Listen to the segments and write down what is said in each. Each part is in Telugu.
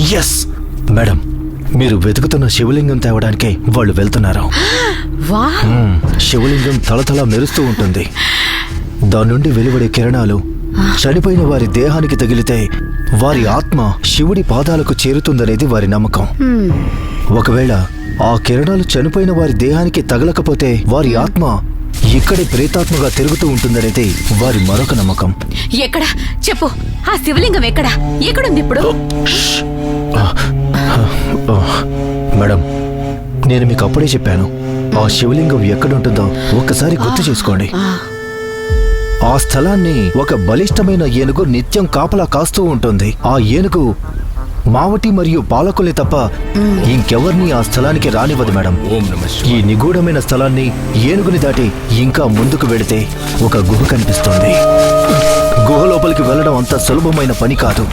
ఎస్ మేడం, మీరు వెతుకుతున్న శివలింగం తేవడానికే వాళ్ళు వెళ్తున్నారు. శివలింగం తలతల మెరుస్తూ ఉంటుంది. దాని నుండి వెలువడే కిరణాలు చనిపోయిన వారి దేహానికి తగిలితే వారి ఆత్మ శివుడి పాదాలకు చేరుతుందనేది వారి నమ్మకం. ఒకవేళ ఆ కిరణాలు చనిపోయిన వారి దేహానికి తగలకపోతే వారి ఆత్మ ఇక్కడే ప్రేతాత్మగా తిరుగుతూ ఉంటుందనేది వారి మరొక నమ్మకం. ఎక్కడ చెప్పు, ఆ శివలింగం ఎక్కడుంది ఇప్పుడు? మేడం, నేను మీకు అప్పుడే చెప్పాను, ఆ శివలింగం ఎక్కడుంటుందో ఒక్కసారి గుర్తు చేసుకోండి. ఆ స్థలాన్ని ఒక బలిష్టమైన ఏనుగు నిత్యం కాపలా కాస్తూ ఉంటుంది. ఆ ఏనుగు మావటి మరియు పాలకుల్ని తప్ప ఇంకెవర్ని ఆ స్థలానికి రానివ్వదు మేడం. ఈ నిగూఢమైన స్థలాన్ని ఏనుగుని దాటి ఇంకా ముందుకు వెళితే ఒక గుహ కనిపిస్తుంది. గుహ లోపలికి వెళ్ళడం అంత సులభమైన పని కాదు.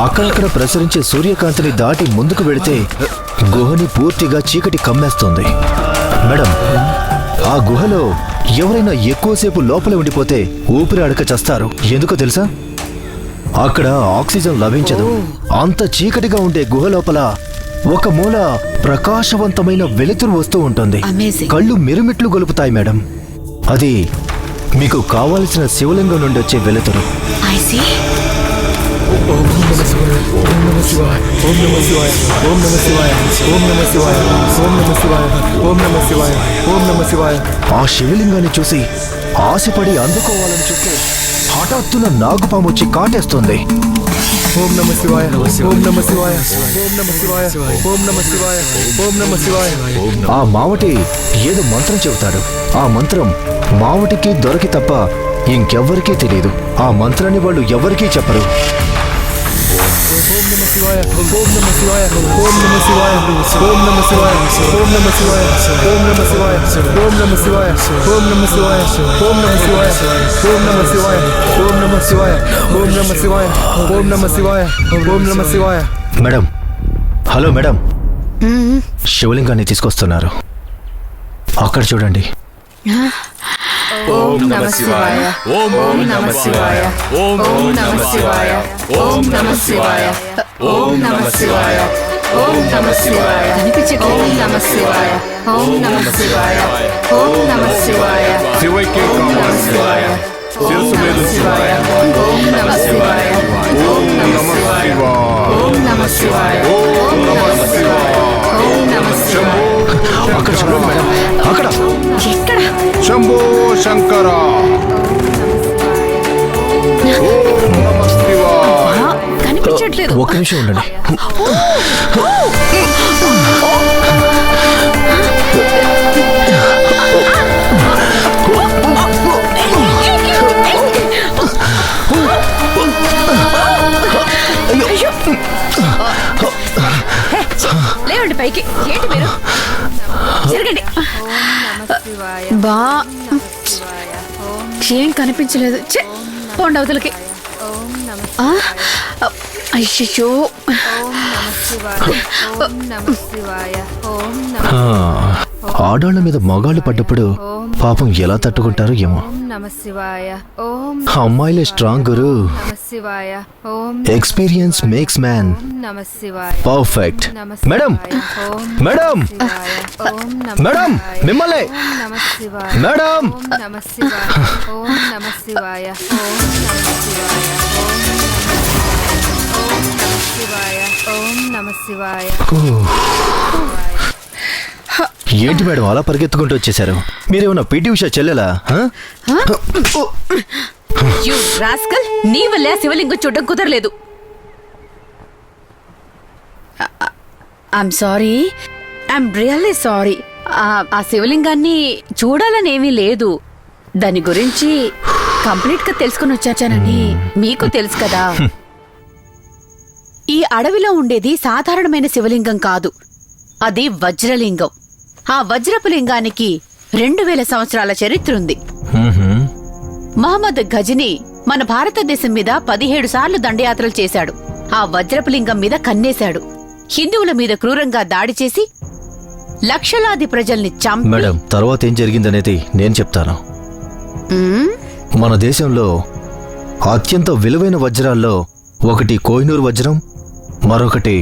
అక్కడక్కడ ప్రసరించే సూర్యకాంతిని దాటి ముందుకు వెళితే గుహని పూర్తిగా చీకటి కమ్మేస్తుంది. మేడం, ఆ గుహలో ఎవరైనా ఎక్కువసేపు లోపల ఉండిపోతే ఊపిరి అడక చస్తారు. ఎందుకో తెలుసా? అక్కడ ఆక్సిజన్ లభించదు. అంత చీకటిగా ఉండే గుహ లోపల ఒక మూల ప్రకాశవంతమైన వెలుతురు వస్తూ ఉంటుంది. కళ్ళు మిరుమిట్లు గొలుపుతాయి మేడం. అది మీకు కావాల్సిన శివలింగం నుండి వచ్చే వెలుతురు. ఆ శివలింగాన్ని చూసి ఆశపడి అందుకోవాలని చూస్తే హఠాత్తున నాగుపాము వచ్చి కాటేస్తుంది. ఓం నమ శివాయ, ఓం నమ శివాయ, ఓం నమ శివాయ, ఓం నమ శివాయ, ఓం నమ శివాయ. ఆ మావటి ఏదో మంత్రం చెబుతాడు. ఆ మంత్రం మావటికి దొరికి తప్ప ఇంకెవ్వరికీ తెలియదు. ఆ మంత్రాన్ని వాళ్ళు ఎవరికీ చెప్పరు. ఓం నమ శివాయ, ఓం నమ శివాయ, ఓం నమ శివాయ, ఓం నమ శివాయ, ఓం నమ శివాయ, ఓం నమ శివాయ, ఓం నమ శివాయ, ఓం నమ శివాయ, ఓం నమ శివాయ, ఓం నమ శివాయ, ఓం నమ శివాయ, ఓం నమ శివాయ, ఓం నమ శివాయ, ఓం నమ శివాయ. మేడం, హలో మేడం, శివలింగాన్ని తీసుకొస్తున్నారు. అక్కడ చూడండి. ఓం నమ శివాయ, ఓం నమ శివాయ, ఓం నమ శివాయ, ఓం నమ శివాయ, ఓం నమ శివాయ, ఓం నమ శివాయ. ఓం నమ శివాయ, ఓం నమ శివాయ, ఓం నమ శివాయ, శివైక్యం కావాలి. శిరసు మీద శివాయ, ఓం నమ శివాయ, ఓం నమ శివాయ, ఓం నమ శివాయ, ఓం నమ శివాయ, ఓం నమ శివాయ. అక్కడ చూడండి మేడం, అక్కడ. ఎక్కడ? శంభో శంకర, ఓం నమ శివాయ. కనిపించట్లేదు. ఒక్క నిమిషం ఉండండి. లేవండి పైకి. ఏంటి మీరు? జరగండి. బా ఏం కనిపించలేదు. పోండి అవతలకి. అయ్యో, ఆడాళ్ల మీద మగాళ్ళు పడ్డప్పుడు పాపం ఎలా తట్టుకుంటారో ఏమో. అమ్మాయిలే స్ట్రాంగ్ గురు. Experience makes man perfect. Madam, madam, madam, మిమ్మల్ని మేడం. ఏంటి మేడం అలా పరిగెత్తుకుంటూ వచ్చేసారు? మీరేమన్నా పీటీ ఉషా చెల్లెలా? నీ వల్లే శివలింగం చూడడం కుదరలేదు. I'm sorry, I'm really sorry. ఆ శివలింగాన్ని చూడాలనేమీ లేదు. దాని గురించి కంప్లీట్ గా తెలుసుకుని వచ్చానని మీకు తెలుసు కదా. ఈ అడవిలో ఉండేది సాధారణమైన శివలింగం కాదు, అది వజ్రలింగం. ఆ వజ్రపు లింగానికి 2000 సంవత్సరాల చరిత్ర ఉంది. మహమ్మద్ గజనీ మన భారతదేశం మీద 17 సార్లు దండయాత్రలు చేశాడు. ఆ వజ్రపు లింగం మీద కన్నేశాడు. హిందువుల మీద క్రూరంగా దాడి చేసి లక్షలాది ప్రజల్ని చంపి మేడం తర్వాత ఏం జరిగిందనేది నేను చెప్తాను. మ్మ్? మన దేశంలో అత్యంత విలువైన వజ్రాల్లో ఒకటి కోహినూర్ వజ్రం, మరొకటి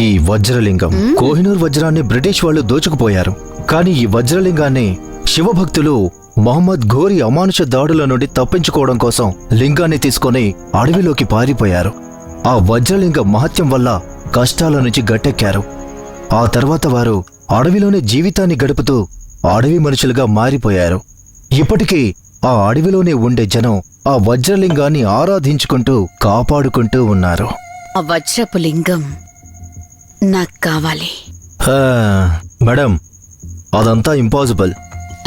ఈ వజ్రలింగం. కోహినూర్ వజ్రాన్ని బ్రిటిష్ వాళ్ళు దోచుకుపోయారు. కానీ ఈ వజ్రలింగాన్ని శివభక్తులు మొహమ్మద్ ఘోరీ అమానుష దాడుల నుండి తప్పించుకోవడం కోసం లింగాన్ని తీసుకొని అడవిలోకి పారిపోయారు. ఆ వజ్రలింగ మహత్యం వల్ల కష్టాల నుంచి గట్టెక్కారు. ఆ తర్వాత వారు అడవిలోనే జీవితాన్ని గడుపుతూ అడవి మనుషులుగా మారిపోయారు. ఇప్పటికీ ఆ అడవిలోనే ఉండే జనం ఆ వజ్రలింగాన్ని ఆరాధించుకుంటూ కాపాడుకుంటూ ఉన్నారు. ఆ వజ్రపు లింగం నాకు కావాలి. మేడం అదంతా ఇంపాసిబుల్.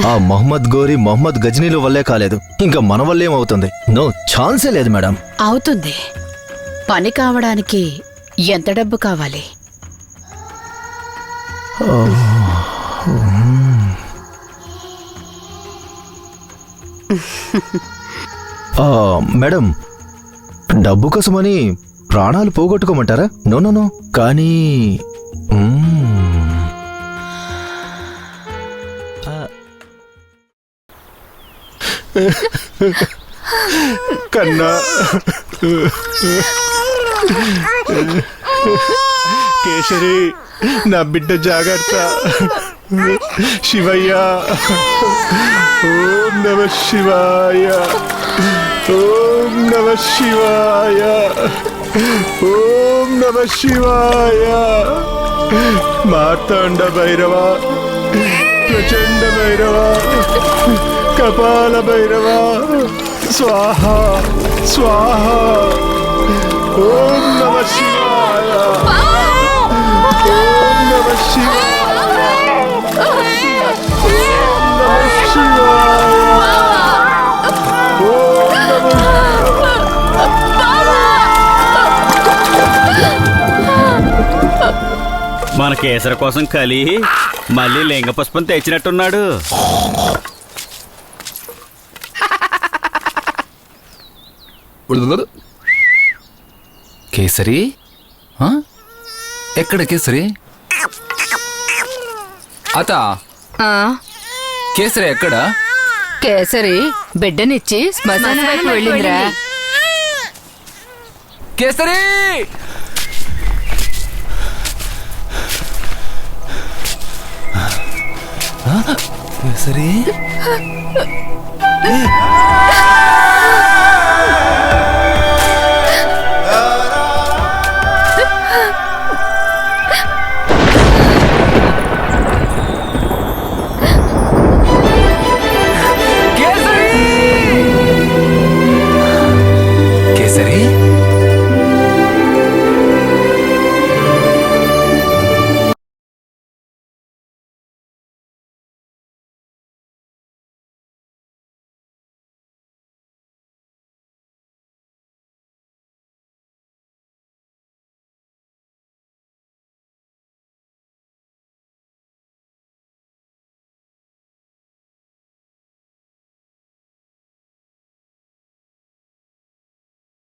ఆ మొహమ్మద్ ఘోరీ మొహమ్మద్ గజనీల వల్లే కాలేదు, ఇంకా మన వల్లేమవుతుంది? నో ఛాన్సే లేదు మేడం. అవుతుంది. పని కావడానికి ఎంత డబ్బు కావాలి? మేడం డబ్బు కోసమని ప్రాణాలు పోగొట్టుకోమంటారా? No no no. కానీ కన్నా కేసరి, నా బిడ్డ జాగ్రత్త. శివయ్య, ఓం నమ శివాయ, ఓం నమ శివాయ, ఓం నమ శివాయ. మార్తాండ భైరవ, ప్రచండ భైరవ, కపాల భైరవ, స్వాహ స్వాహ. ఓం నమ శివాయ, ఓం నమ శివాయ, ఓం నమ శివాయ, ఓం నమ. మన కేసర కోసం కలి మళ్ళీ లింగ పుష్పం తెచ్చినట్టున్నాడు. కేసరి? ఆ? ఎక్కడ కేసరి? అత కేసరి ఎక్కడ? కేసరి బిడ్డనిచ్చి శ్మశానం వైపు వెళ్ళిందిరా. కేసరి! కేసరి